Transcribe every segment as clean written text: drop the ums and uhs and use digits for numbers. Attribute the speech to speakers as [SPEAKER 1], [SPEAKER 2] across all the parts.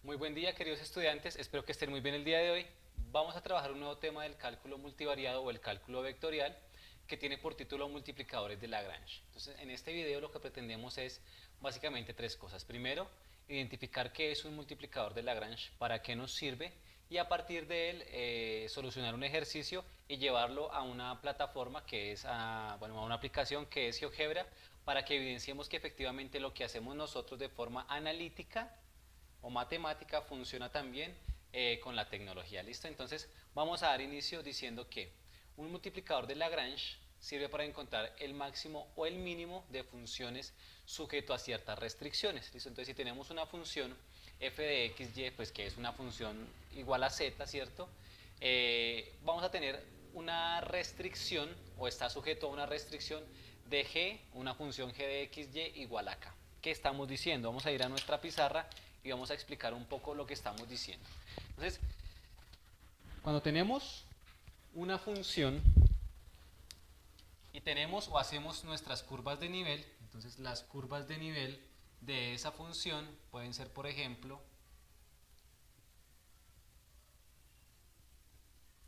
[SPEAKER 1] Muy buen día, queridos estudiantes, espero que estén muy bien el día de hoy. Vamos a trabajar un nuevo tema del cálculo multivariado o el cálculo vectorial que tiene por título multiplicadores de Lagrange. Entonces, en este video lo que pretendemos es básicamente tres cosas. Primero, identificar qué es un multiplicador de Lagrange, para qué nos sirve y a partir de él solucionar un ejercicio y llevarlo a una plataforma que es, a una aplicación que es GeoGebra, para que evidenciemos que efectivamente lo que hacemos nosotros de forma analítica o matemática funciona también con la tecnología. ¿Listo? Entonces vamos a dar inicio diciendo que un multiplicador de Lagrange sirve para encontrar el máximo o el mínimo de funciones sujeto a ciertas restricciones. ¿Listo? Entonces si tenemos una función f de x, y, pues que es una función igual a z, ¿cierto? Vamos a tener una restricción o está sujeto a una restricción de g, una función g de x, y igual a k. ¿Qué estamos diciendo? Vamos a ir a nuestra pizarra y vamos a explicar un poco lo que estamos diciendo. Entonces, cuando tenemos una función y tenemos o hacemos nuestras curvas de nivel, entonces las curvas de nivel de esa función pueden ser, por ejemplo,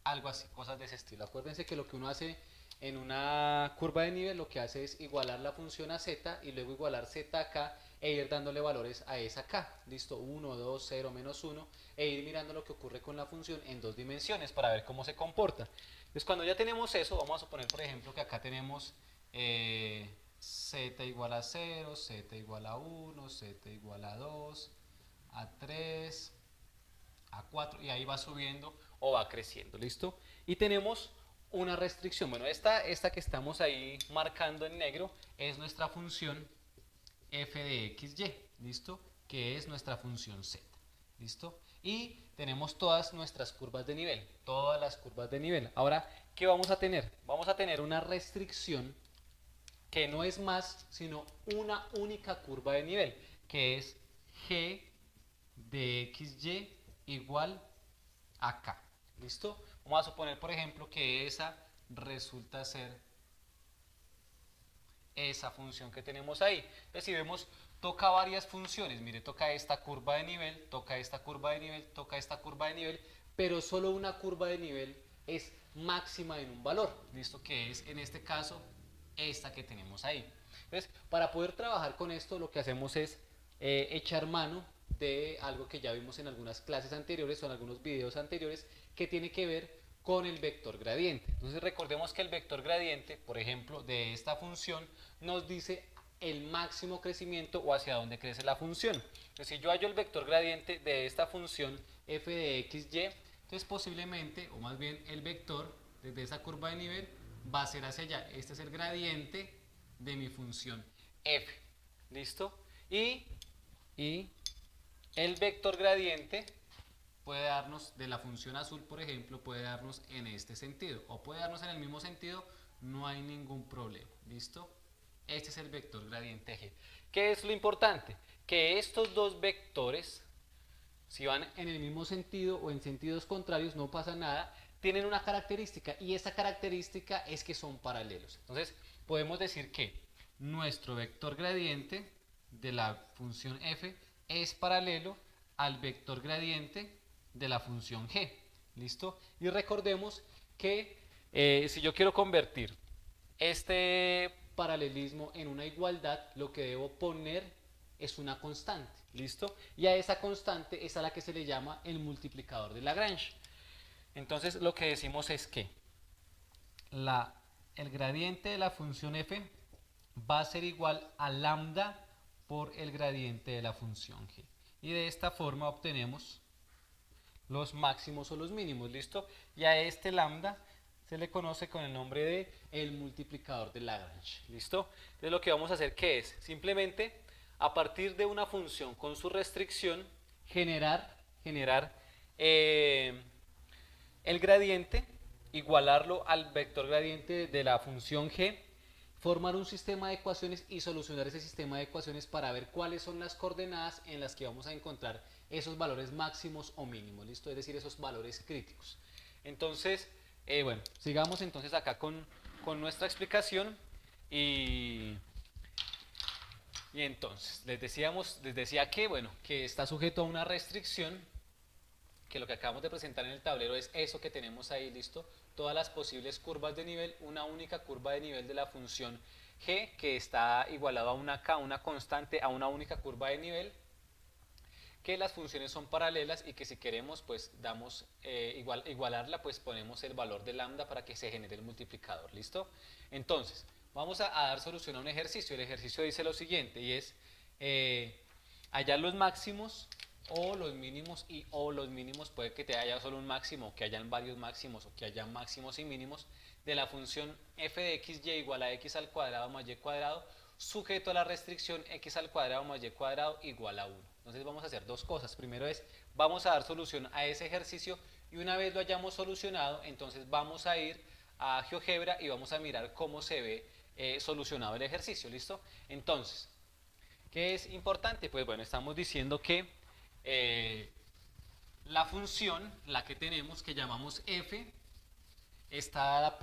[SPEAKER 1] algo así, cosas de ese estilo. Acuérdense que lo que uno hace en una curva de nivel, lo que hace es igualar la función a z y luego igualar z a k e ir dándole valores a esa k. Listo, 1, 2, 0, menos 1 e ir mirando lo que ocurre con la función en dos dimensiones para ver cómo se comporta. Entonces cuando ya tenemos eso, vamos a suponer por ejemplo que acá tenemos z igual a 0, z igual a 1, z igual a 2, a 3, a 4 y ahí va subiendo o va creciendo, ¿listo? Y tenemos una restricción. Bueno, esta que estamos ahí marcando en negro es nuestra función f de x, y, ¿listo? Que es nuestra función z, ¿listo? Y tenemos todas nuestras curvas de nivel, todas las curvas de nivel. Ahora, ¿qué vamos a tener? Vamos a tener una restricción que no es más sino una única curva de nivel, que es g de x, y igual a k. ¿Listo? Vamos a suponer, por ejemplo, que esa resulta ser esa función que tenemos ahí. Entonces, si vemos, toca varias funciones. Mire, toca esta curva de nivel, toca esta curva de nivel, toca esta curva de nivel, pero solo una curva de nivel es máxima en un valor. ¿Listo? Que es, en este caso, esta que tenemos ahí. Entonces, para poder trabajar con esto, lo que hacemos es echar mano de algo que ya vimos en algunas clases anteriores o en algunos videos anteriores, que tiene que ver con el vector gradiente. Entonces recordemos que el vector gradiente, por ejemplo, de esta función, nos dice el máximo crecimiento o hacia dónde crece la función. Entonces si yo hallo el vector gradiente de esta función f de x, y, entonces posiblemente, o más bien el vector desde esa curva de nivel va a ser hacia allá. Este es el gradiente de mi función f. ¿Listo? Y el vector gradiente puede darnos de la función azul, por ejemplo, puede darnos en este sentido o puede darnos en el mismo sentido, no hay ningún problema. ¿Listo? Este es el vector gradiente G. ¿Qué es lo importante? Que estos dos vectores, si van en el mismo sentido o en sentidos contrarios, no pasa nada, tienen una característica y esa característica es que son paralelos. Entonces, podemos decir que nuestro vector gradiente de la función f es paralelo al vector gradiente de la función g. ¿Listo? Y recordemos que si yo quiero convertir este paralelismo en una igualdad, lo que debo poner es una constante. ¿Listo? Y a esa constante es a la que se le llama el multiplicador de Lagrange. Entonces lo que decimos es que el gradiente de la función f va a ser igual a lambda por el gradiente de la función g. Y de esta forma obtenemos los máximos o los mínimos, ¿listo? Y a este lambda se le conoce con el nombre de el multiplicador de Lagrange, ¿listo? Entonces lo que vamos a hacer, ¿qué es? Simplemente, a partir de una función con su restricción, generar el gradiente, igualarlo al vector gradiente de la función g, formar un sistema de ecuaciones y solucionar ese sistema de ecuaciones para ver cuáles son las coordenadas en las que vamos a encontrar esos valores máximos o mínimos, ¿listo? Es decir, esos valores críticos. Entonces, bueno, sigamos entonces acá con nuestra explicación y Y entonces, les decía que, bueno, que está sujeto a una restricción, que lo que acabamos de presentar en el tablero es eso que tenemos ahí, listo, todas las posibles curvas de nivel, una única curva de nivel de la función g, que está igualado a una k, una constante, a una única curva de nivel, que las funciones son paralelas y que si queremos pues damos igualarla, pues ponemos el valor de lambda para que se genere el multiplicador, ¿listo? Entonces, vamos a dar solución a un ejercicio. El ejercicio dice lo siguiente y es hallar los máximos o los mínimos, o los mínimos puede que te haya solo un máximo, que hayan varios máximos o que hayan máximos y mínimos de la función f de xy igual a x al cuadrado más y cuadrado sujeto a la restricción x al cuadrado más y cuadrado igual a 1. Entonces vamos a hacer dos cosas. Primero es, vamos a dar solución a ese ejercicio y una vez lo hayamos solucionado, entonces vamos a ir a GeoGebra y vamos a mirar cómo se ve solucionado el ejercicio, ¿listo? Entonces, ¿qué es importante? Pues bueno, estamos diciendo que la función, la que tenemos, que llamamos f, está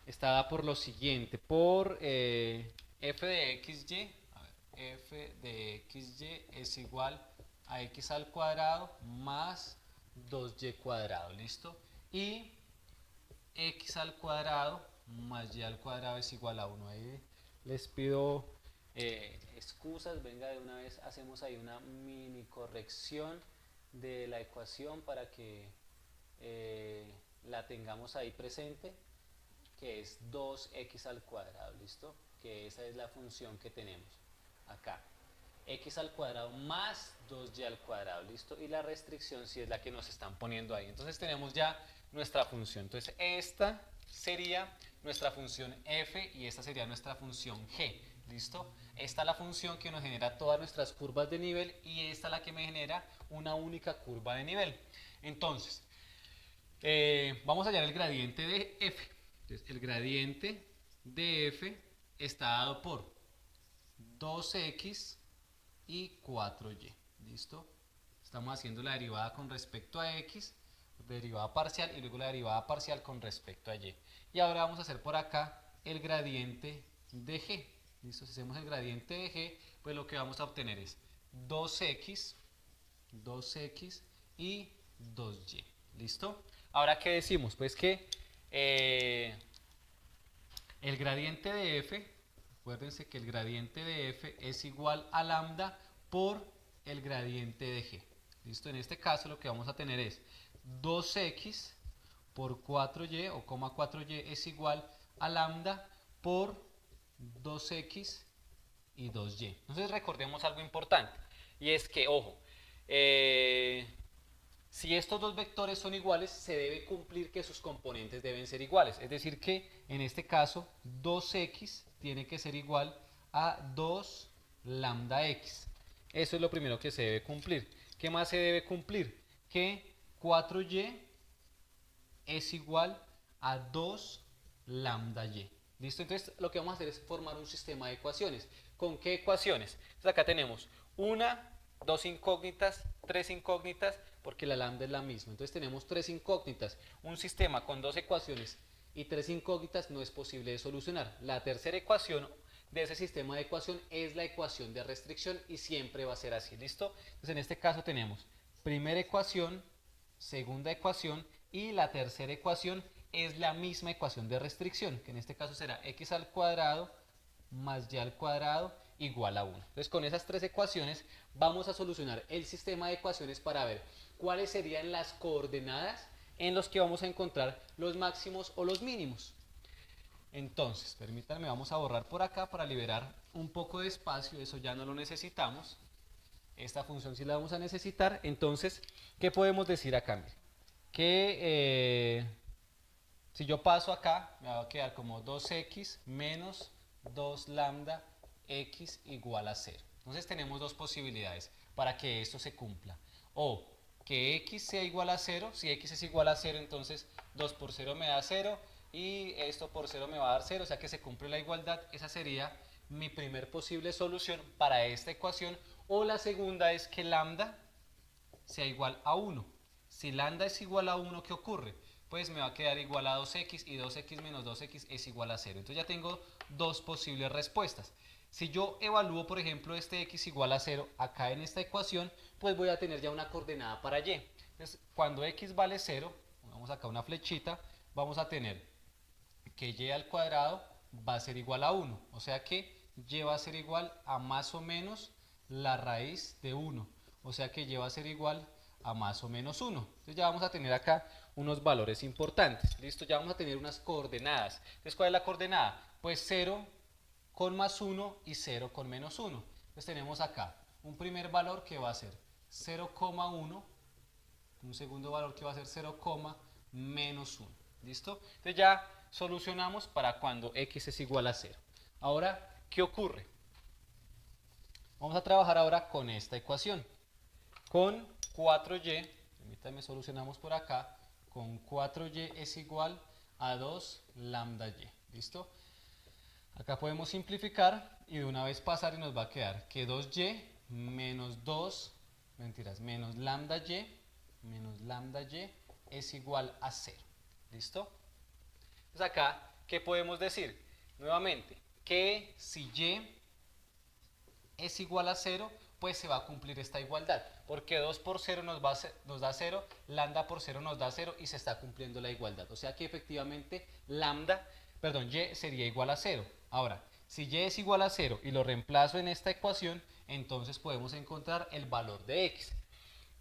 [SPEAKER 1] dada por lo siguiente, por f de xy, f de xy es igual a x al cuadrado más 2y cuadrado, ¿listo? Y x al cuadrado más y al cuadrado es igual a 1. Ahí les pido excusas, venga, de una vez hacemos ahí una mini corrección de la ecuación para que la tengamos ahí presente, que es 2x al cuadrado, ¿listo? Que esa es la función que tenemos acá. X al cuadrado más 2y al cuadrado, ¿listo? Y la restricción sí es la que nos están poniendo ahí. Entonces tenemos ya nuestra función. Entonces esta sería nuestra función f y esta sería nuestra función g, ¿listo? Esta es la función que nos genera todas nuestras curvas de nivel y esta es la que me genera una única curva de nivel. Entonces, vamos a hallar el gradiente de f. Entonces, el gradiente de f está dado por 2x y 4y, ¿listo? Estamos haciendo la derivada con respecto a x, derivada parcial y luego la derivada parcial con respecto a y. Y ahora vamos a hacer por acá el gradiente de g, ¿listo? Si hacemos el gradiente de g, pues lo que vamos a obtener es 2x y 2y, ¿listo? Ahora, ¿qué decimos? Pues que el gradiente de f, acuérdense que el gradiente de f es igual a lambda por el gradiente de g, ¿listo? En este caso lo que vamos a tener es 2x por 4y o 4y es igual a lambda por 2x y 2y. Entonces recordemos algo importante y es que, ojo, si estos dos vectores son iguales, se debe cumplir que sus componentes deben ser iguales. Es decir que, en este caso, 2x tiene que ser igual a 2 lambda x. Eso es lo primero que se debe cumplir. ¿Qué más se debe cumplir? Que 4y es igual a 2 lambda y. ¿Listo? Entonces, lo que vamos a hacer es formar un sistema de ecuaciones. ¿Con qué ecuaciones? Entonces, acá tenemos una, dos incógnitas, tres incógnitas, porque la lambda es la misma. Entonces tenemos tres incógnitas. Un sistema con dos ecuaciones y tres incógnitas no es posible de solucionar. La tercera ecuación de ese sistema de ecuación es la ecuación de restricción y siempre va a ser así, ¿listo? Entonces en este caso tenemos primera ecuación, segunda ecuación y la tercera ecuación es la misma ecuación de restricción, que en este caso será x al cuadrado más y al cuadrado igual a 1. Entonces con esas tres ecuaciones vamos a solucionar el sistema de ecuaciones para ver cuáles serían las coordenadas en los que vamos a encontrar los máximos o los mínimos. Entonces, permítanme, vamos a borrar por acá para liberar un poco de espacio, eso ya no lo necesitamos. Esta función sí la vamos a necesitar. Entonces, ¿qué podemos decir acá? Que si yo paso acá, me va a quedar como 2x menos 2 lambda x igual a 0. Entonces tenemos dos posibilidades para que esto se cumpla. O que x sea igual a 0, si x es igual a 0, entonces 2 por 0 me da 0 y esto por 0 me va a dar 0, o sea que se cumple la igualdad. Esa sería mi primer posible solución para esta ecuación. O la segunda es que lambda sea igual a 1. Si lambda es igual a 1, ¿qué ocurre? Pues me va a quedar igual a 2x y 2x menos 2x es igual a 0. Entonces ya tengo dos posibles respuestas. Si yo evalúo, por ejemplo, este x igual a 0 acá en esta ecuación, pues voy a tener ya una coordenada para y. Entonces, cuando x vale 0, pongamos acá una flechita, vamos a tener que y al cuadrado va a ser igual a 1. O sea que y va a ser igual a más o menos la raíz de 1. O sea que y va a ser igual a más o menos 1. Entonces ya vamos a tener acá unos valores importantes. Listo, ya vamos a tener unas coordenadas. Entonces, ¿cuál es la coordenada? Pues 0 con más 1 y 0 con menos 1. Entonces tenemos acá un primer valor que va a ser 0,1, un segundo valor que va a ser 0, menos 1. ¿Listo? Entonces ya solucionamos para cuando x es igual a 0. Ahora, ¿qué ocurre? Vamos a trabajar ahora con esta ecuación. Con 4y, permítanme, solucionamos por acá, con 4y es igual a 2 lambda y. ¿Listo? Acá podemos simplificar y de una vez pasar y nos va a quedar que 2y menos 2, menos lambda y es igual a 0. ¿Listo? Entonces acá, ¿qué podemos decir? Nuevamente, que si y es igual a 0, pues se va a cumplir esta igualdad. Porque 2 por 0 nos da 0, lambda por 0 nos da 0 y se está cumpliendo la igualdad. O sea que efectivamente y sería igual a 0. Ahora, si y es igual a 0 y lo reemplazo en esta ecuación, entonces podemos encontrar el valor de x.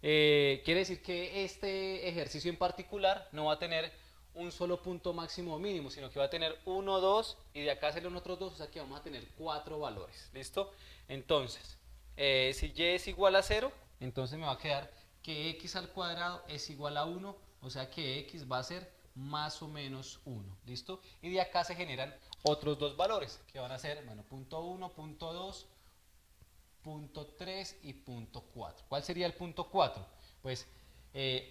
[SPEAKER 1] Quiere decir que este ejercicio en particular no va a tener un solo punto máximo o mínimo, sino que va a tener 1, 2 y de acá salen otros 2, o sea que vamos a tener 4 valores. ¿Listo? Entonces, si y es igual a 0, entonces me va a quedar que x al cuadrado es igual a 1, o sea que x va a ser más o menos 1. ¿Listo? Y de acá se generan otros dos valores, que van a ser, bueno, punto 1, punto 2, punto 3 y punto 4. ¿Cuál sería el punto 4? Pues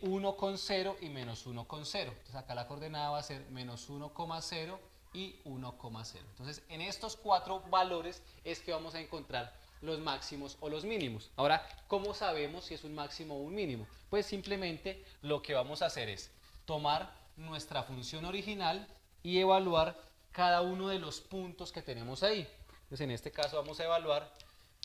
[SPEAKER 1] 1 con 0 y menos 1 con 0. Entonces acá la coordenada va a ser menos 1,0 y 1,0. Entonces en estos cuatro valores es que vamos a encontrar los máximos o los mínimos. Ahora, ¿cómo sabemos si es un máximo o un mínimo? Pues simplemente lo que vamos a hacer es tomar nuestra función original y evaluar cada uno de los puntos que tenemos ahí. Entonces en este caso vamos a evaluar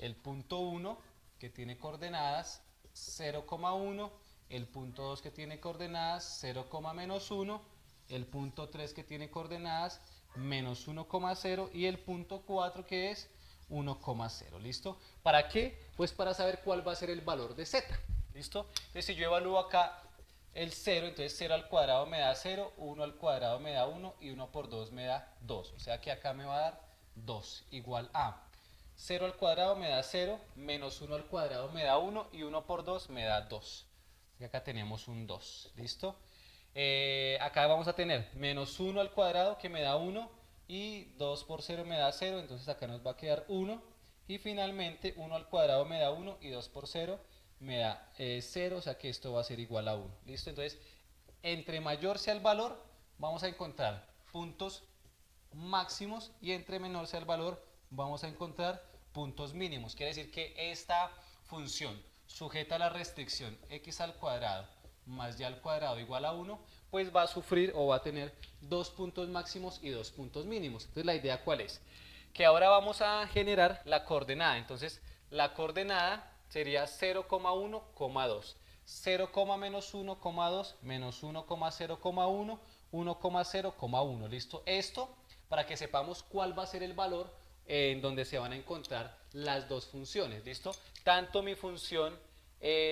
[SPEAKER 1] el punto 1 que tiene coordenadas 0,1, el punto 2 que tiene coordenadas 0, menos 1, el punto 3 que tiene coordenadas menos 1,0 y el punto 4 que es 1,0. ¿Listo? ¿Para qué? Pues para saber cuál va a ser el valor de z. ¿Listo? Entonces si yo evalúo acá el 0, entonces 0 al cuadrado me da 0, 1 al cuadrado me da 1 y 1 por 2 me da 2. O sea que acá me va a dar 2 igual a 0 al cuadrado me da 0, menos 1 al cuadrado me da 1 y 1 por 2 me da 2. Y acá tenemos un 2. ¿Listo? Acá vamos a tener menos 1 al cuadrado que me da 1 y 2 por 0 me da 0, entonces acá nos va a quedar 1 y finalmente 1 al cuadrado me da 1 y 2 por 0 me da 0, o sea que esto va a ser igual a 1. ¿Listo? Entonces, entre mayor sea el valor, vamos a encontrar puntos máximos y entre menor sea el valor, vamos a encontrar puntos mínimos. Quiere decir que esta función sujeta a la restricción x al cuadrado más y al cuadrado igual a 1, pues va a sufrir o va a tener dos puntos máximos y dos puntos mínimos. Entonces la idea ¿cuál es? Que ahora vamos a generar la coordenada. Entonces la coordenada sería 0,1,2. 0, menos 1,2 menos 1,0,1, 1,0,1. ¿Listo? Esto para que sepamos cuál va a ser el valor en donde se van a encontrar las dos funciones. ¿Listo? Tanto mi función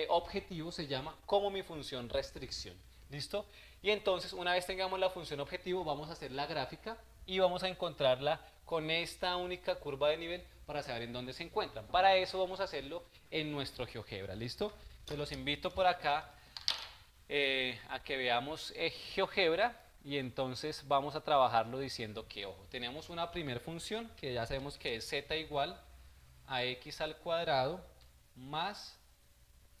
[SPEAKER 1] objetivo se llama como mi función restricción. ¿Listo? Y entonces una vez tengamos la función objetivo vamos a hacer la gráfica y vamos a encontrarla con esta única curva de nivel para saber en dónde se encuentran. Para eso vamos a hacerlo en nuestro GeoGebra. ¿Listo? Entonces los invito por acá a que veamos GeoGebra y entonces vamos a trabajarlo diciendo que, ojo, tenemos una primera función que ya sabemos que es z igual a x al cuadrado más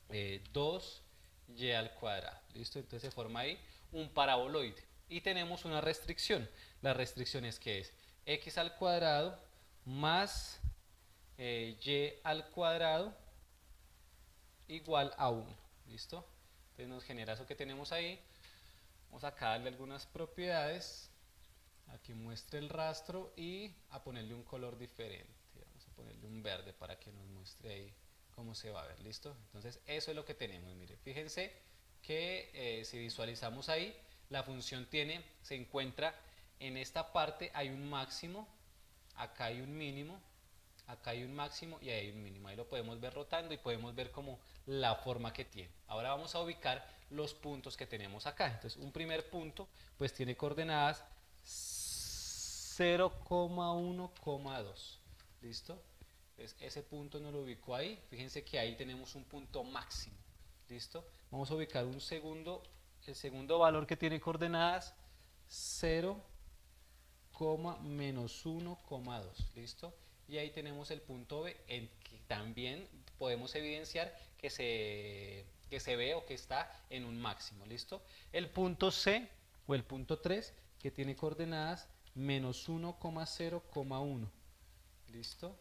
[SPEAKER 1] 2y al cuadrado. ¿Listo? Entonces se forma ahí un paraboloide. Y tenemos una restricción. La restricción es que es x al cuadrado más y al cuadrado igual a 1. ¿Listo? Entonces nos genera eso que tenemos ahí. Vamos acá a darle algunas propiedades. Aquí muestre el rastro y a ponerle un color diferente. Vamos a ponerle un verde para que nos muestre ahí cómo se va a ver, ¿listo? Entonces eso es lo que tenemos, mire, fíjense que si visualizamos ahí, la función se encuentra en esta parte, hay un máximo, acá hay un mínimo, acá hay un máximo y ahí hay un mínimo, ahí lo podemos ver rotando y podemos ver como la forma que tiene. Ahora vamos a ubicar los puntos que tenemos acá. Entonces un primer punto pues tiene coordenadas 0,1,2, ¿listo? Entonces ese punto nos lo ubicó ahí, fíjense que ahí tenemos un punto máximo, ¿listo? Vamos a ubicar el segundo valor que tiene coordenadas 0, menos 1,2, ¿listo? Y ahí tenemos el punto B, en que también podemos evidenciar que se ve o que está en un máximo, ¿listo? El punto C o el punto 3 que tiene coordenadas menos 1,0,1, ¿listo?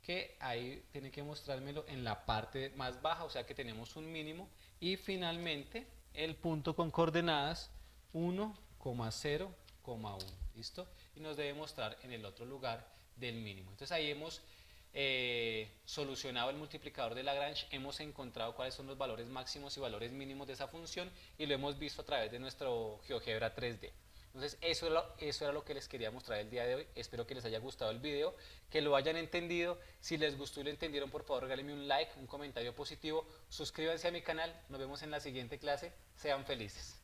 [SPEAKER 1] Que ahí tiene que mostrármelo en la parte más baja, o sea que tenemos un mínimo. Y finalmente el punto con coordenadas 1,0,1, ¿listo? Y nos debe mostrar en el otro lugar del mínimo. Entonces ahí hemos solucionado el multiplicador de Lagrange, hemos encontrado cuáles son los valores máximos y valores mínimos de esa función y lo hemos visto a través de nuestro GeoGebra 3D. Entonces eso era lo que les quería mostrar el día de hoy. Espero que les haya gustado el video, que lo hayan entendido. Si les gustó y lo entendieron, por favor regálenme un like, un comentario positivo, suscríbanse a mi canal. Nos vemos en la siguiente clase. Sean felices.